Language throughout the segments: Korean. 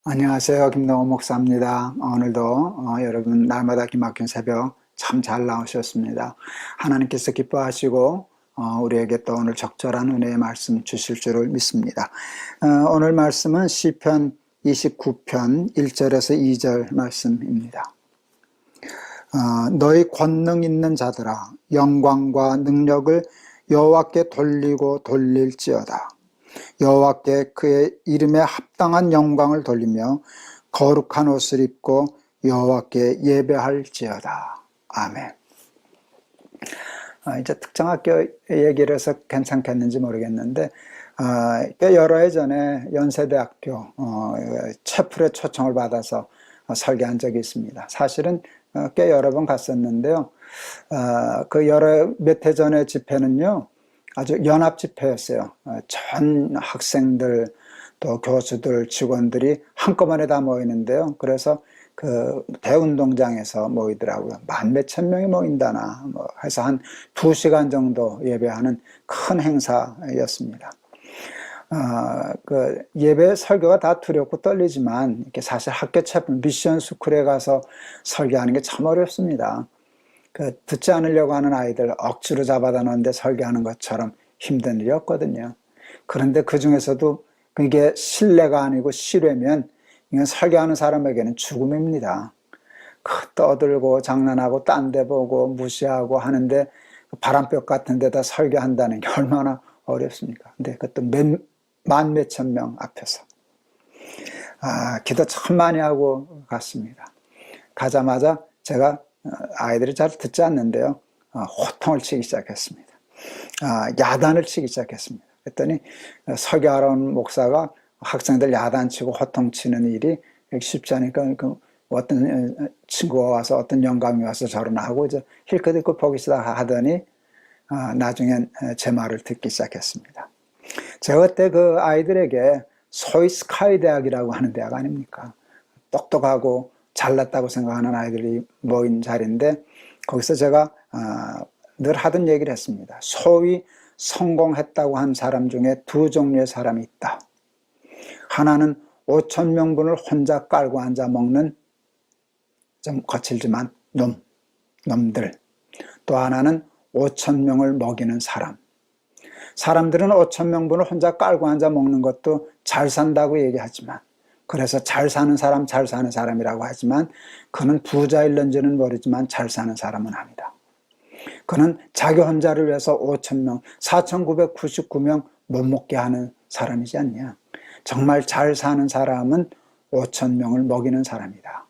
안녕하세요. 김동원 목사입니다. 오늘도 여러분 날마다 기막힌 새벽 참 잘 나오셨습니다. 하나님께서 기뻐하시고 우리에게 또 오늘 적절한 은혜의 말씀 주실 줄을 믿습니다. 오늘 말씀은 시편 29편 1절에서 2절 말씀입니다. 너희 권능 있는 자들아 영광과 능력을 여호와께 돌리고 돌릴지어다. 여호와께 그의 이름에 합당한 영광을 돌리며 거룩한 옷을 입고 여호와께 예배할지어다. 아멘. 이제 특정 학교 얘기를 해서 괜찮겠는지 모르겠는데 꽤 여러 해 전에 연세대학교 채플에 초청을 받아서 설교한 적이 있습니다. 사실은 꽤 여러 번 갔었는데요. 그 몇 해 전의 집회는요, 아주 연합 집회였어요. 전 학생들 또 교수들 직원들이 한꺼번에 다 모이는데요. 그래서 그 대운동장에서 모이더라고요. 만 몇천 명이 모인다나 해서 한 2시간 정도 예배하는 큰 행사였습니다. 그 예배 설교가 다 두렵고 떨리지만 이렇게 사실 학교 채플 미션 스쿨에 가서 설교하는 게 참 어렵습니다. 듣지 않으려고 하는 아이들 억지로 잡아다 놓는데 설교하는 것처럼 힘든 일이 없거든요. 그런데 그 중에서도 이게 신뢰가 아니고 신뢰면 이건 설교하는 사람에게는 죽음입니다. 떠들고 장난하고 딴 데 보고 무시하고 하는데 바람벽 같은 데다 설교한다는 게 얼마나 어렵습니까? 근데 그것도 만 몇천 명 앞에서 기도 참 많이 하고 갔습니다. 가자마자 제가 아이들이 잘 듣지 않는데요. 호통을 치기 시작했습니다. 야단을 치기 시작했습니다. 그랬더니 설교하러 온 목사가 학생들 야단치고 호통치는 일이 쉽지 않으니까 어떤 친구가 와서 어떤 영감이 와서 저러나 하고 이제 힐끗 있고 보기 시작하더니 나중엔 제 말을 듣기 시작했습니다. 제가 그때 그 아이들에게 소위 스카이 대학이라고 하는 대학 아닙니까? 똑똑하고 잘났다고 생각하는 아이들이 모인 자리인데 거기서 제가 늘 하던 얘기를 했습니다. 소위 성공했다고 한 사람 중에 두 종류의 사람이 있다. 하나는 5천 명분을 혼자 깔고 앉아 먹는 좀 거칠지만 놈들. 또 하나는 5천 명을 먹이는 사람. 사람들은 5천 명분을 혼자 깔고 앉아 먹는 것도 잘 산다고 얘기하지만 그래서 잘 사는 사람이라고 하지만 그는 부자일런지는 모르지만 잘 사는 사람은 아니다. 그는 자기 혼자를 위해서 5천 명, 4,999명 못 먹게 하는 사람이지 않냐. 정말 잘 사는 사람은 5천 명을 먹이는 사람이다.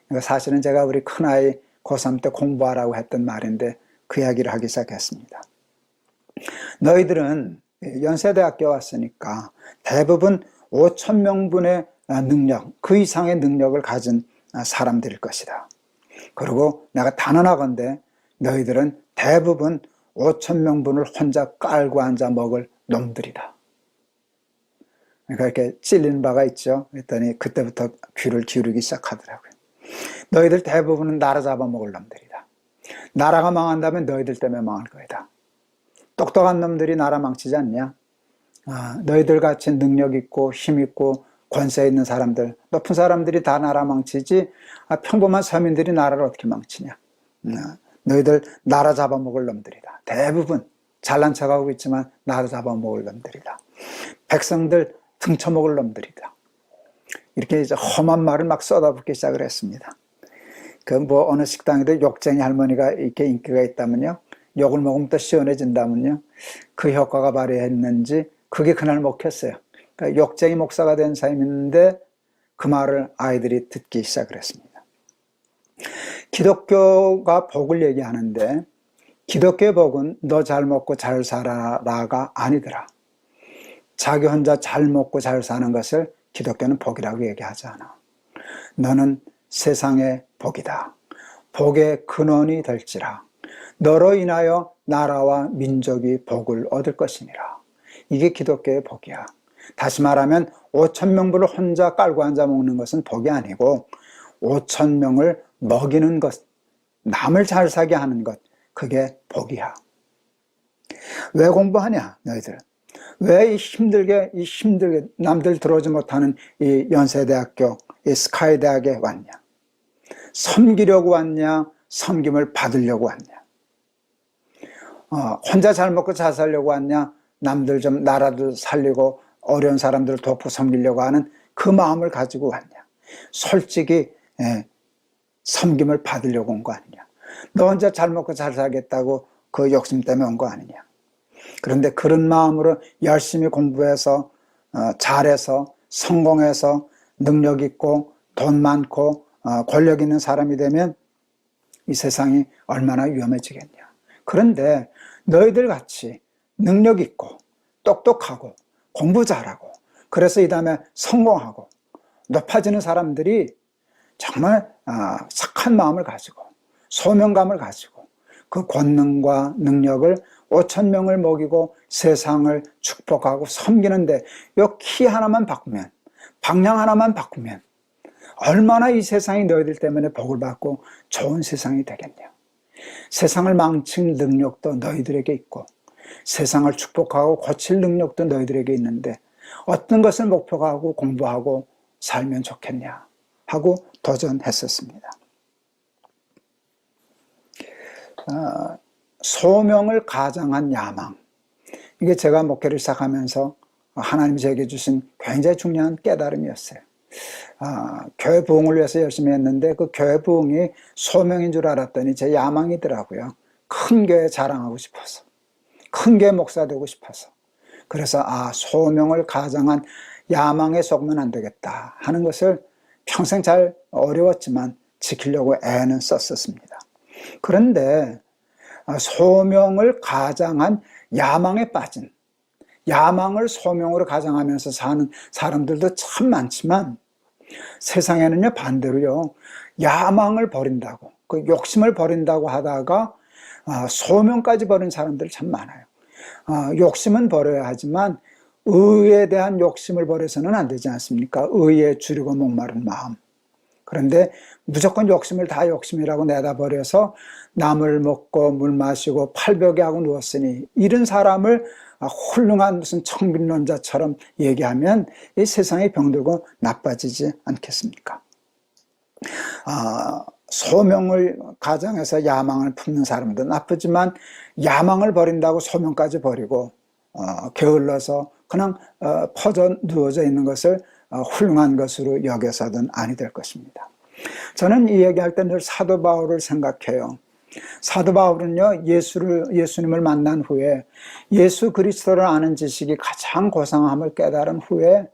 그러니까 사실은 제가 우리 큰아이 고3 때 공부하라고 했던 말인데 그 이야기를 하기 시작했습니다. 너희들은 연세대학교 왔으니까 대부분 5천 명분의 능력, 그 이상의 능력을 가진 사람들일 것이다. 그리고 내가 단언하건대 너희들은 대부분 5천 명분을 혼자 깔고 앉아 먹을 놈들이다. 그러니까 이렇게 찔린 바가 있죠. 그랬더니 그때부터 귀를 기울이기 시작하더라고요. 너희들 대부분은 나라 잡아먹을 놈들이다. 나라가 망한다면 너희들 때문에 망할 거이다. 똑똑한 놈들이 나라 망치지 않냐? 너희들 같이 능력 있고 힘 있고 권세 있는 사람들, 높은 사람들이 다 나라 망치지 평범한 서민들이 나라를 어떻게 망치냐. 너희들 나라 잡아먹을 놈들이다. 대부분 잘난 척하고 있지만 나라 잡아먹을 놈들이다. 백성들 등쳐먹을 놈들이다. 이렇게 이제 험한 말을 막 쏟아붓기 시작을 했습니다. 어느 식당에도 욕쟁이 할머니가 이렇게 인기가 있다면요. 욕을 먹으면 또 시원해진다면요. 그 효과가 발휘했는지 그게 그날 먹혔어요. 그러니까 욕쟁이 목사가 된 사람인데 그 말을 아이들이 듣기 시작을 했습니다. 기독교가 복을 얘기하는데 기독교의 복은 너 잘 먹고 잘 살아라가 아니더라. 자기 혼자 잘 먹고 잘 사는 것을 기독교는 복이라고 얘기하지 않아. 너는 세상의 복이다. 복의 근원이 될지라. 너로 인하여 나라와 민족이 복을 얻을 것이니라. 이게 기독교의 복이야. 다시 말하면 5천 명분을 혼자 깔고 앉아 먹는 것은 복이 아니고 5천 명을 먹이는 것, 남을 잘 사게 하는 것, 그게 복이야. 왜 공부하냐 너희들? 왜 힘들게 남들 들어오지 못하는 이 연세대학교, 이 스카이대학에 왔냐? 섬기려고 왔냐? 섬김을 받으려고 왔냐? 혼자 잘 먹고 잘 살려고 왔냐? 남들 좀 나라도 살리고 어려운 사람들을 돕고 섬기려고 하는 그 마음을 가지고 왔냐? 솔직히 섬김을 받으려고 온 거 아니냐? 너 혼자 잘 먹고 잘 살겠다고 그 욕심 때문에 온 거 아니냐? 그런데 그런 마음으로 열심히 공부해서 잘해서 성공해서 능력 있고 돈 많고 권력 있는 사람이 되면 이 세상이 얼마나 위험해지겠냐. 그런데 너희들 같이 능력 있고 똑똑하고 공부 잘하고 그래서 이 다음에 성공하고 높아지는 사람들이 정말 착한 마음을 가지고 소명감을 가지고 그 권능과 능력을 5천 명을 먹이고 세상을 축복하고 섬기는데 요 키 하나만 바꾸면, 방향 하나만 바꾸면 얼마나 이 세상이 너희들 때문에 복을 받고 좋은 세상이 되겠냐. 세상을 망칠 능력도 너희들에게 있고 세상을 축복하고 고칠 능력도 너희들에게 있는데 어떤 것을 목표가 하고 공부하고 살면 좋겠냐 하고 도전했었습니다. 소명을 가장한 야망, 이게 제가 목회를 시작하면서 하나님이 제게 주신 굉장히 중요한 깨달음이었어요. 교회 부흥을 위해서 열심히 했는데 그 교회 부흥이 소명인 줄 알았더니 제 야망이더라고요. 큰 교회 자랑하고 싶어서, 큰 교회 목사 되고 싶어서. 그래서 소명을 가장한 야망에 속으면 안 되겠다 하는 것을 평생 잘 어려웠지만 지키려고 애는 썼었습니다. 그런데 소명을 가장한 야망에 빠진, 야망을 소명으로 가장하면서 사는 사람들도 참 많지만 세상에는요 반대로요 야망을 버린다고 그 욕심을 버린다고 하다가 소명까지 버린 사람들 참 많아요. 욕심은 버려야 하지만 의에 대한 욕심을 버려서는 안 되지 않습니까? 의에 줄이고 목마른 마음. 그런데 무조건 욕심을 다 욕심이라고 내다버려서 남을 먹고 물 마시고 팔벽에 하고 누웠으니 이런 사람을 훌륭한 무슨 청빈론자처럼 얘기하면 이 세상이 병들고 나빠지지 않겠습니까? 소명을 가장해서 야망을 품는 사람도 나쁘지만 야망을 버린다고 소명까지 버리고 게을러서 그냥 퍼져 누워져 있는 것을 훌륭한 것으로 여겨서는 아니 될 것입니다. 저는 이 얘기할 때 늘 사도 바울을 생각해요. 사도 바울은요 예수님을 만난 후에 예수 그리스도를 아는 지식이 가장 고상함을 깨달은 후에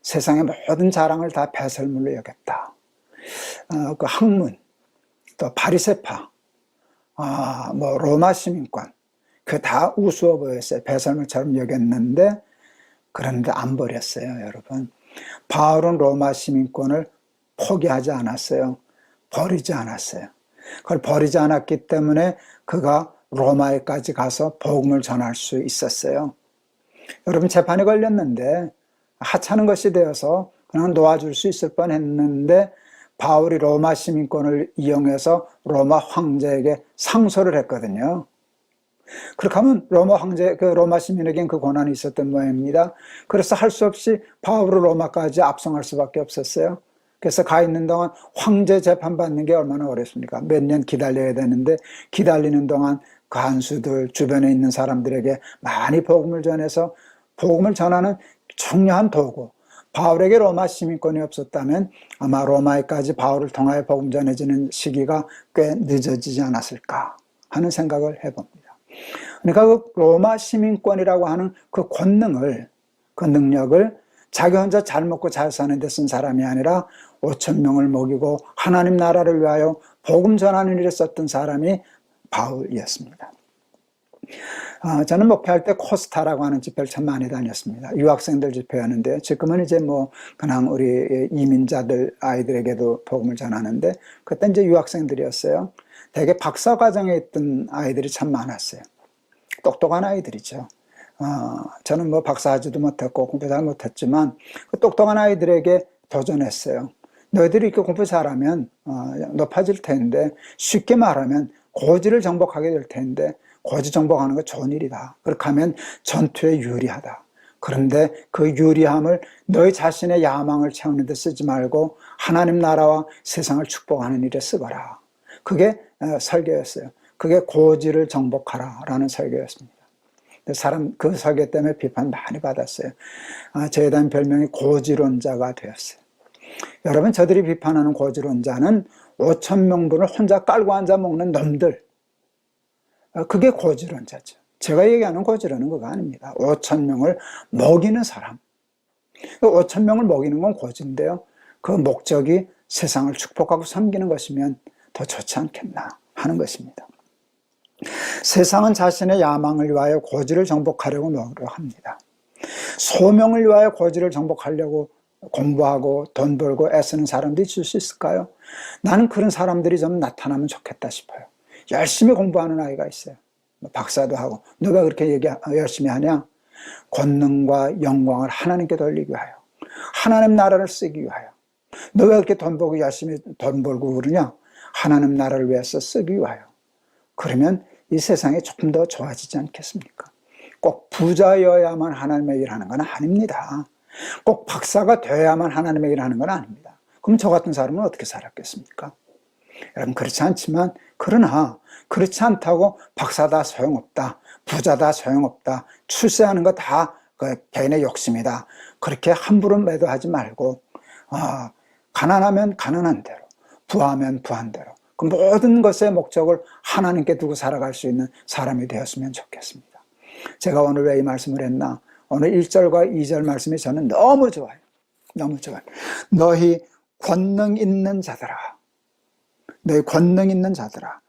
세상의 모든 자랑을 다 배설물로 여겼다. 그 학문, 또 바리새파, 뭐 로마 시민권, 그 다 우스워 보였어요. 배설물처럼 여겼는데 그런데 안 버렸어요, 여러분. 바울은 로마 시민권을 포기하지 않았어요. 버리지 않았어요. 그걸 버리지 않았기 때문에 그가 로마에까지 가서 복음을 전할 수 있었어요. 여러분 재판에 걸렸는데 하찮은 것이 되어서 그냥 놓아줄 수 있을 뻔했는데 바울이 로마 시민권을 이용해서 로마 황제에게 상소를 했거든요. 그렇게 하면 로마 황제, 그 로마 시민에겐 그 권한이 있었던 모양입니다. 그래서 할 수 없이 바울을 로마까지 압송할 수밖에 없었어요. 그래서 가 있는 동안 황제 재판 받는 게 얼마나 어렵습니까? 몇 년 기다려야 되는데 기다리는 동안 간수들 주변에 있는 사람들에게 많이 복음을 전해서 복음을 전하는 중요한 도구. 바울에게 로마 시민권이 없었다면 아마 로마에까지 바울을 통하여 복음 전해지는 시기가 꽤 늦어지지 않았을까 하는 생각을 해봅니다. 그러니까 그 로마 시민권이라고 하는 그 권능을, 그 능력을 자기 혼자 잘 먹고 잘 사는 데 쓴 사람이 아니라 5천 명을 먹이고 하나님 나라를 위하여 복음 전하는 일에 썼던 사람이 바울이었습니다. 저는 목회할 때 코스타라고 하는 집회를 참 많이 다녔습니다. 유학생들 집회였는데 지금은 이제 뭐 그냥 우리 이민자들 아이들에게도 복음을 전하는데 그때 이제 유학생들이었어요. 되게 박사과정에 있던 아이들이 참 많았어요. 똑똑한 아이들이죠. 저는 뭐 박사하지도 못했고 공부 잘 못했지만 그 똑똑한 아이들에게 도전했어요. 너희들이 이렇게 공부 잘하면 높아질 텐데 쉽게 말하면 고지를 정복하게 될 텐데 고지 정복하는 거 좋은 일이다. 그렇게 하면 전투에 유리하다. 그런데 그 유리함을 너희 자신의 야망을 채우는 데 쓰지 말고 하나님 나라와 세상을 축복하는 일에 쓰거라. 그게 설교였어요. 그게 고지를 정복하라라는 설교였습니다. 그 설교 때문에 비판 많이 받았어요. 재단 별명이 고지론자가 되었어요. 여러분, 저들이 비판하는 고지론자는 5천 명분을 혼자 깔고 앉아 먹는 놈들, 그게 고지론자죠. 제가 얘기하는 고지론은 그거 아닙니다. 5천 명을 먹이는 사람. 5천 명을 먹이는 건 고지인데요. 그 목적이 세상을 축복하고 섬기는 것이면 더 좋지 않겠나 하는 것입니다. 세상은 자신의 야망을 위하여 고지를 정복하려고 노력합니다. 소명을 위하여 고지를 정복하려고 공부하고 돈 벌고 애쓰는 사람도 있을 수 있을까요? 나는 그런 사람들이 좀 나타나면 좋겠다 싶어요. 열심히 공부하는 아이가 있어요. 박사도 하고. 너가 그렇게 열심히 하냐? 권능과 영광을 하나님께 돌리기 위하여, 하나님 나라를 쓰기 위하여. 너가 그렇게 돈 벌고 열심히 돈 벌고 그러냐? 하나님 나라를 위해서 쓰기 위하여. 그러면 이 세상이 조금 더 좋아지지 않겠습니까? 꼭 부자여야만 하나님의 일을 하는 건 아닙니다. 꼭 박사가 되어야만 하나님의 일을 하는 건 아닙니다. 그럼 저 같은 사람은 어떻게 살았겠습니까? 여러분, 그렇지 않지만, 그러나 그렇지 않다고 박사다 소용없다, 부자다 소용없다, 출세하는 거 다 개인의 욕심이다, 그렇게 함부로 매도하지 말고 가난하면 가난한 대로, 부하면 부한 대로, 그 모든 것의 목적을 하나님께 두고 살아갈 수 있는 사람이 되었으면 좋겠습니다. 제가 오늘 왜 이 말씀을 했나? 오늘 1절과 2절 말씀이 저는 너무 좋아요. 너무 좋아요. 너희 권능 있는 자들아, 너희 권능 있는 자들아,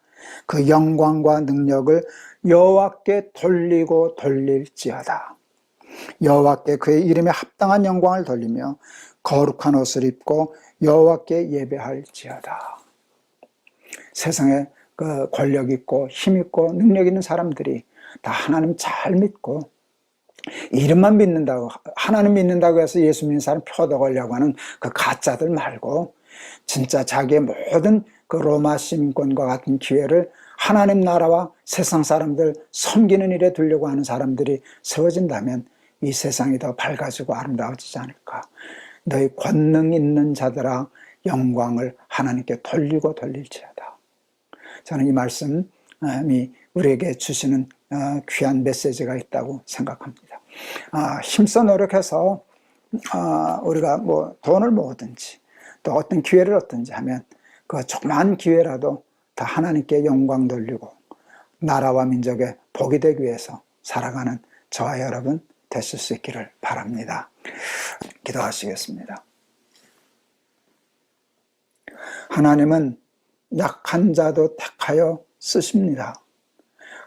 그 영광과 능력을 여호와께 돌리고 돌릴지어다. 여호와께 그의 이름에 합당한 영광을 돌리며 거룩한 옷을 입고 여호와께 예배할지어다. 세상에 그 권력 있고 힘 있고 능력 있는 사람들이 다 하나님 잘 믿고 이름만 믿는다고, 하나님 믿는다고 해서 예수 믿는 사람 표도 걸려고 하는 그 가짜들 말고, 진짜 자기의 모든 그 로마 시민권과 같은 기회를 하나님 나라와 세상 사람들 섬기는 일에 두려고 하는 사람들이 세워진다면 이 세상이 더 밝아지고 아름다워지지 않을까. 너희 권능 있는 자들아, 영광을 하나님께 돌리고 돌릴지어다. 저는 이 말씀이 우리에게 주시는 귀한 메시지가 있다고 생각합니다. 힘써 노력해서 우리가 뭐 돈을 모으든지 또 어떤 기회를 얻든지 하면 그 조그만 기회라도 다 하나님께 영광 돌리고 나라와 민족의 복이 되기 위해서 살아가는 저와 여러분 되실 수 있기를 바랍니다. 기도하시겠습니다. 하나님은 약한 자도 택하여 쓰십니다.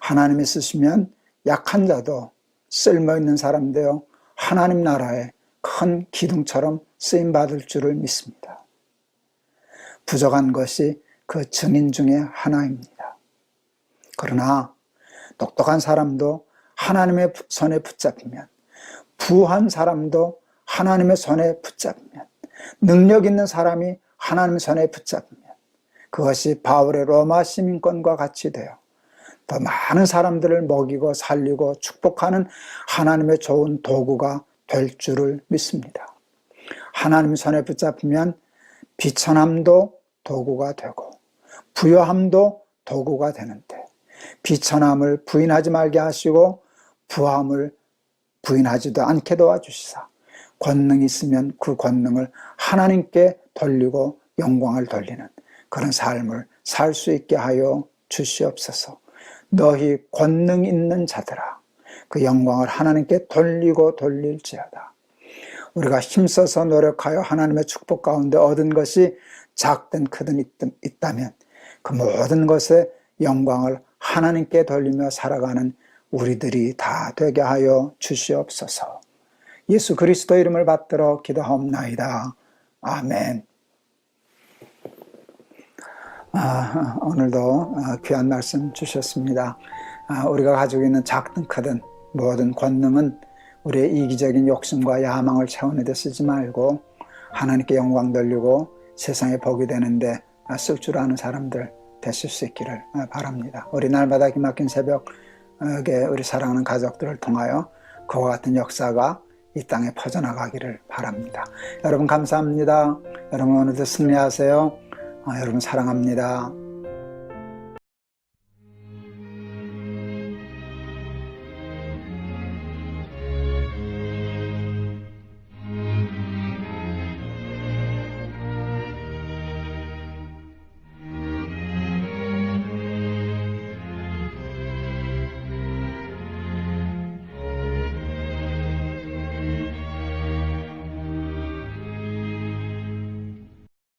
하나님이 쓰시면 약한 자도 쓸모있는 사람 되어 하나님 나라의 큰 기둥처럼 쓰임받을 줄을 믿습니다. 부족한 것이 그 증인 중에 하나입니다. 그러나 똑똑한 사람도 하나님의 손에 붙잡히면, 부한 사람도 하나님의 손에 붙잡히면, 능력 있는 사람이 하나님의 손에 붙잡히면 그것이 바울의 로마 시민권과 같이 되어 더 많은 사람들을 먹이고 살리고 축복하는 하나님의 좋은 도구가 될 줄을 믿습니다. 하나님 손에 붙잡히면 비천함도 도구가 되고 부요함도 도구가 되는데, 비천함을 부인하지 말게 하시고 부함을 부인하지도 않게 도와주시사 권능이 있으면 그 권능을 하나님께 돌리고 영광을 돌리는 그런 삶을 살 수 있게 하여 주시옵소서. 너희 권능 있는 자들아, 그 영광을 하나님께 돌리고 돌릴지어다. 우리가 힘써서 노력하여 하나님의 축복 가운데 얻은 것이 작든 크든 있다면 그 모든 것의 영광을 하나님께 돌리며 살아가는 우리들이 다 되게 하여 주시옵소서. 예수 그리스도 이름을 받들어 기도하옵나이다. 아멘. 오늘도 귀한 말씀 주셨습니다. 우리가 가지고 있는 작든 크든 모든 권능은 우리의 이기적인 욕심과 야망을 채우는 데 쓰지 말고 하나님께 영광 돌리고 세상에 복이 되는데 쓸 줄 아는 사람들 되실 수 있기를 바랍니다. 우리 날마다 기막힌 새벽에 우리 사랑하는 가족들을 통하여 그와 같은 역사가 이 땅에 퍼져나가기를 바랍니다. 여러분 감사합니다. 여러분 오늘도 승리하세요. 여러분 사랑합니다.